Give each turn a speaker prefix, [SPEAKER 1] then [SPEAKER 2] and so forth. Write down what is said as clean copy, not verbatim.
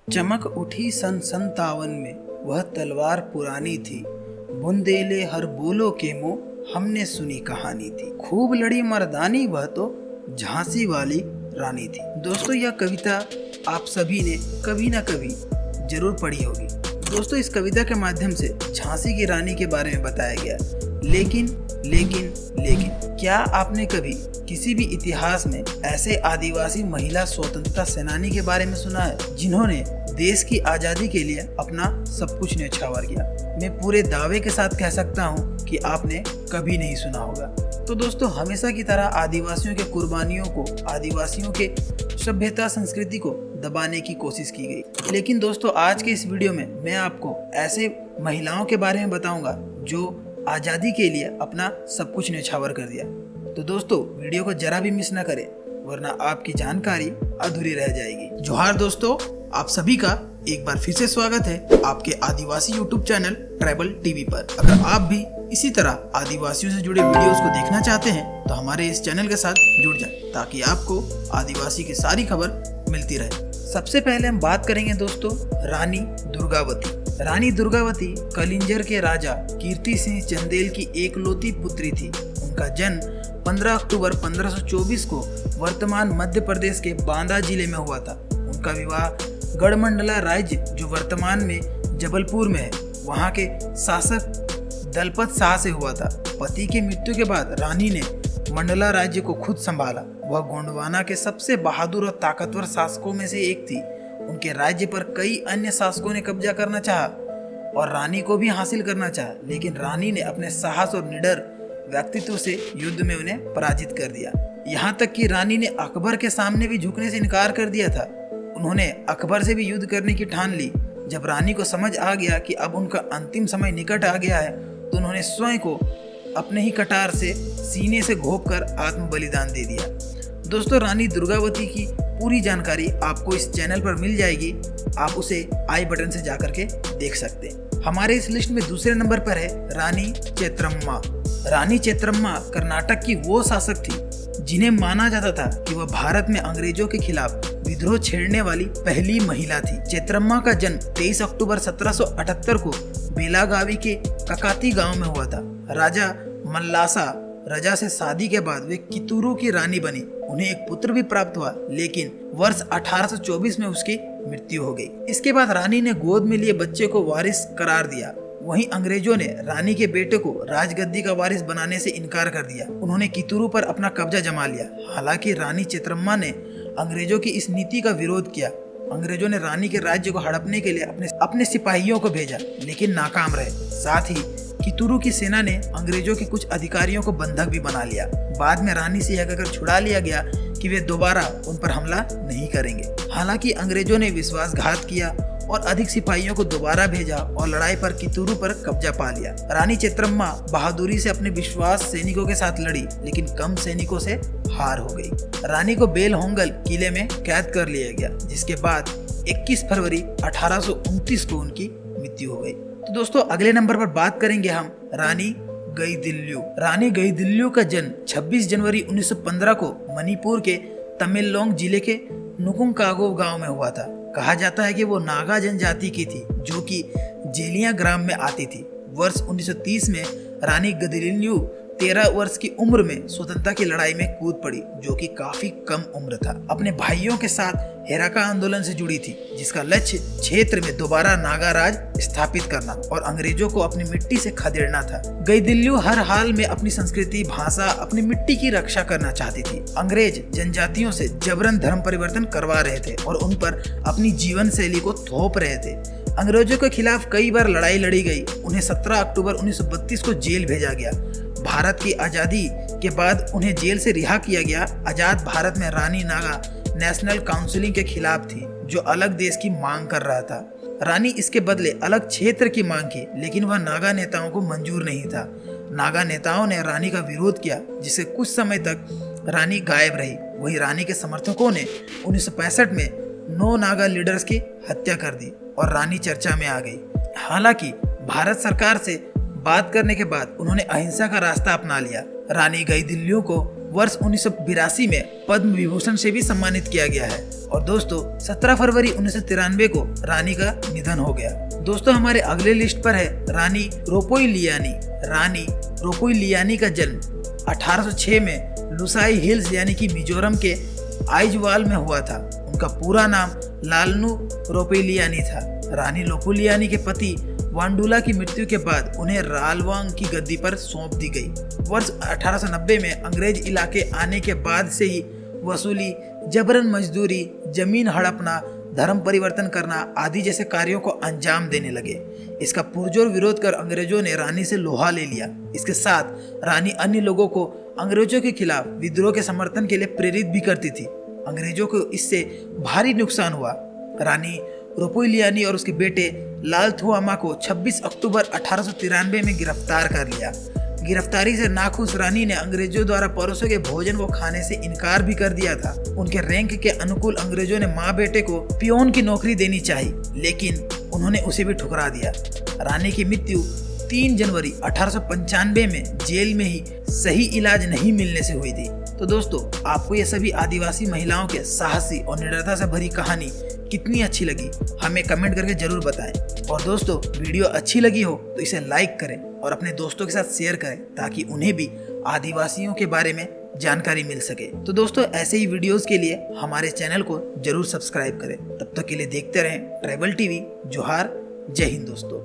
[SPEAKER 1] चमक उठी सन 57 में, वह तलवार पुरानी थी। बुंदेले हर बोलो के मुँह हमने सुनी कहानी थी। खूब लड़ी मर्दानी वह तो झांसी वाली रानी थी। दोस्तों, यह कविता आप सभी ने कभी ना कभी जरूर पढ़ी होगी। दोस्तों, इस कविता के माध्यम से झांसी की रानी के बारे में बताया गया। लेकिन क्या आपने कभी किसी भी इतिहास में ऐसे आदिवासी महिला स्वतंत्रता सेनानी के बारे में सुना है जिन्होंने देश की आज़ादी के लिए अपना सब कुछ न्यौछावर किया? मैं पूरे दावे के साथ कह सकता हूँ कि आपने कभी नहीं सुना होगा। तो दोस्तों, हमेशा की तरह आदिवासियों के कुर्बानियों को, आदिवासियों के सभ्यता संस्कृति को दबाने की कोशिश की गई। लेकिन दोस्तों, आज के इस वीडियो में मैं आपको ऐसे महिलाओं के बारे में बताऊंगा जो आज़ादी के लिए अपना सब कुछ न्यौछावर कर दिया। तो दोस्तों, वीडियो को जरा भी मिस ना करें, वरना आपकी जानकारी अधूरी रह जाएगी। जोहार दोस्तों, आप सभी का एक बार फिर से स्वागत है आपके आदिवासी यूट्यूब चैनल ट्राइबल टीवी पर। अगर आप भी इसी तरह आदिवासियों से जुड़े वीडियोस को देखना चाहते हैं तो हमारे इस चैनल के साथ जुड़ जाएं, ताकि आपको आदिवासी की सारी खबर मिलती रहे। सबसे पहले हम बात करेंगे दोस्तों रानी दुर्गावती। रानी दुर्गावती कलिंजर के राजा कीर्ति सिंह चंदेल की एकलौती पुत्री थी। उनका जन्म 15 अक्टूबर 1524 को वर्तमान मध्य प्रदेश के बांदा जिले में हुआ था। उनका विवाह गढ़मंडला राज्य, जो वर्तमान में जबलपुर में है, वहाँ के शासक दलपत शाह से हुआ था। पति की मृत्यु के बाद रानी ने मंडला राज्य को खुद संभाला। वह गोंडवाना के सबसे बहादुर और ताकतवर शासकों में से एक थी। उनके राज्य पर कई अन्य शासकों ने कब्जा करना चाहा और रानी को भी हासिल करना चाहा, लेकिन रानी ने अपने साहस और निडर व्यक्तित्व से युद्ध में उन्हें पराजित कर दिया। यहाँ तक कि रानी ने अकबर के सामने भी झुकने से इनकार कर दिया था। उन्होंने अकबर से भी युद्ध करने की ठान ली। जब रानी को समझ आ गया कि अब उनका अंतिम समय निकट आ गया है, तो उन्होंने स्वयं को अपने ही कटार से सीने से घोंपकर आत्म बलिदान दे दिया। दोस्तों, रानी दुर्गावती की पूरी जानकारी आपको इस चैनल पर मिल जाएगी। आप उसे आई बटन से जाकर के देख सकते हैं। हमारे इस लिस्ट में दूसरे नंबर पर है रानी चेत्रम्मा। रानी चेत्रम्मा कर्नाटक की वो शासक थी जिन्हें माना जाता था कि वह भारत में अंग्रेजों के खिलाफ विद्रोह छेड़ने वाली पहली महिला थी। चेत्रम्मा का जन्म 23 अक्टूबर 1778 को बेलागावी के ककाती गांव में हुआ था। राजा मल्लासा रजा से शादी के बाद वे कितूरू की रानी बनी। उन्हें एक पुत्र भी प्राप्त हुआ, लेकिन वर्ष 1824 में उसकी मृत्यु हो गई। इसके बाद रानी ने गोद में लिए बच्चे को वारिस करार दिया। वहीं अंग्रेजों ने रानी के बेटे को राजगद्दी का वारिस बनाने से इनकार कर दिया। उन्होंने कितूरू पर अपना कब्जा जमा लिया। हालांकि रानी चेत्रम्मा ने अंग्रेजों की इस नीति का विरोध किया। अंग्रेजों ने रानी के राज्य को हड़पने के लिए अपने सिपाहियों को भेजा, लेकिन नाकाम रहे। साथ ही कितूरू की सेना ने अंग्रेजों के कुछ अधिकारियों को बंधक भी बना लिया। बाद में रानी से यह कहकर छुड़ा लिया गया कि वे दोबारा उन पर हमला नहीं करेंगे। हालांकि अंग्रेजों ने विश्वासघात किया और अधिक सिपाहियों को दोबारा भेजा और लड़ाई पर कितूरू पर कब्जा पा लिया। रानी चेत्रम्मा बहादुरी से अपने विश्वास सैनिकों के साथ लड़ी, लेकिन कम सैनिकों से हार हो गई। रानी को बेलहोंगल किले में कैद कर लिया गया, जिसके बाद 21 फरवरी 1829 को उनकी मृत्यु हो गई। तो दोस्तों, अगले नंबर पर बात करेंगे हम रानी गईदिल्लू। रानी गईदिल्लू का जन्म 26 जनवरी 1915 को मणिपुर के तमेंगलोंग जिले के नुकुंकागो गांव में हुआ था। कहा जाता है कि वो नागा जनजाति की थी, जो कि जेलिया ग्राम में आती थी। वर्ष 1930 में रानी गईदिल्लू 13 वर्ष की उम्र में स्वतंत्रता की लड़ाई में कूद पड़ी, जो कि काफी कम उम्र था। अपने भाइयों के साथ हेराका आंदोलन से जुड़ी थी, जिसका लक्ष्य क्षेत्र में दोबारा नागा राज स्थापित करना और अंग्रेजों को अपनी मिट्टी से खदेड़ना था। गईदिल्लू हर हाल में अपनी संस्कृति, भाषा, अपनी मिट्टी की रक्षा करना चाहती थी। अंग्रेज जनजातियों से जबरन धर्म परिवर्तन करवा रहे थे और उन पर अपनी जीवन शैली को थोप रहे थे। अंग्रेजों के खिलाफ कई बार लड़ाई लड़ी गई। उन्हें 17 अक्टूबर 1932 को जेल भेजा गया। भारत की आज़ादी के बाद उन्हें जेल से रिहा किया गया। आज़ाद भारत में रानी नागा नेशनल काउंसिलिंग के खिलाफ थी, जो अलग देश की मांग कर रहा था। रानी इसके बदले अलग क्षेत्र की मांग की, लेकिन वह नागा नेताओं को मंजूर नहीं था। नागा नेताओं ने रानी का विरोध किया, जिससे कुछ समय तक रानी गायब रही। वहीं रानी के समर्थकों ने 1965 में 9 नागा लीडर्स की हत्या कर दी और रानी चर्चा में आ गई। हालांकि भारत सरकार से बात करने के बाद उन्होंने अहिंसा का रास्ता अपना लिया। रानी गईदिल्लू को वर्ष 1982 में पद्म विभूषण से भी सम्मानित किया गया है। और दोस्तों 17 फरवरी 1993 को रानी का निधन हो गया। दोस्तों हमारे अगले लिस्ट पर है रानी रोपोइलियानी। रानी रोपोइलियानी का जन्म 1806 में लुसाई हिल्स यानी कि मिजोरम के आइजवाल में हुआ था। उनका पूरा नाम लालनू रोपोइलियानी था। रानी रोपोइलियानी के पति वांडुला की मृत्यु के बाद उन्हें रालवांग की गद्दी पर सौंप दी गई। वर्ष 1890 में अंग्रेज इलाके आने के बाद से ही वसूली, जबरन मजदूरी, जमीन हड़पना, धर्म परिवर्तन करना आदि जैसे कार्यों को अंजाम देने लगे। इसका पुरजोर विरोध कर अंग्रेजों ने रानी से लोहा ले लिया। इसके साथ रानी अन्य लोगों को अंग्रेजों के खिलाफ विद्रोह के समर्थन के लिए प्रेरित भी करती थी। अंग्रेजों को इससे भारी नुकसान हुआ। रानी रोपोइलियानी और उसके बेटे लाल थुआमा को 26 अक्टूबर 1893 में गिरफ्तार कर लिया। गिरफ्तारी से नाखुश रानी ने अंग्रेजों द्वारा परोसे गए भोजन को खाने से इनकार भी कर दिया था। उनके रैंक के अनुकूल अंग्रेजों ने माँ बेटे को पियोन की नौकरी देनी चाहिए, लेकिन उन्होंने उसे भी ठुकरा दिया। रानी की मृत्यु 3 जनवरी 1895 में जेल में ही सही इलाज नहीं मिलने से हुई थी। तो दोस्तों आपको ये सभी आदिवासी महिलाओं के साहसी और निडरता से भरी कहानी कितनी अच्छी लगी हमें कमेंट करके जरूर बताएं। और दोस्तों वीडियो अच्छी लगी हो तो इसे लाइक करें और अपने दोस्तों के साथ शेयर करें ताकि उन्हें भी आदिवासियों के बारे में जानकारी मिल सके। तो दोस्तों ऐसे ही वीडियोस के लिए हमारे चैनल को जरूर सब्सक्राइब करें। तब तक के लिए देखते रहें ट्राइबल टीवी। जोहार, जय हिंद दोस्तों।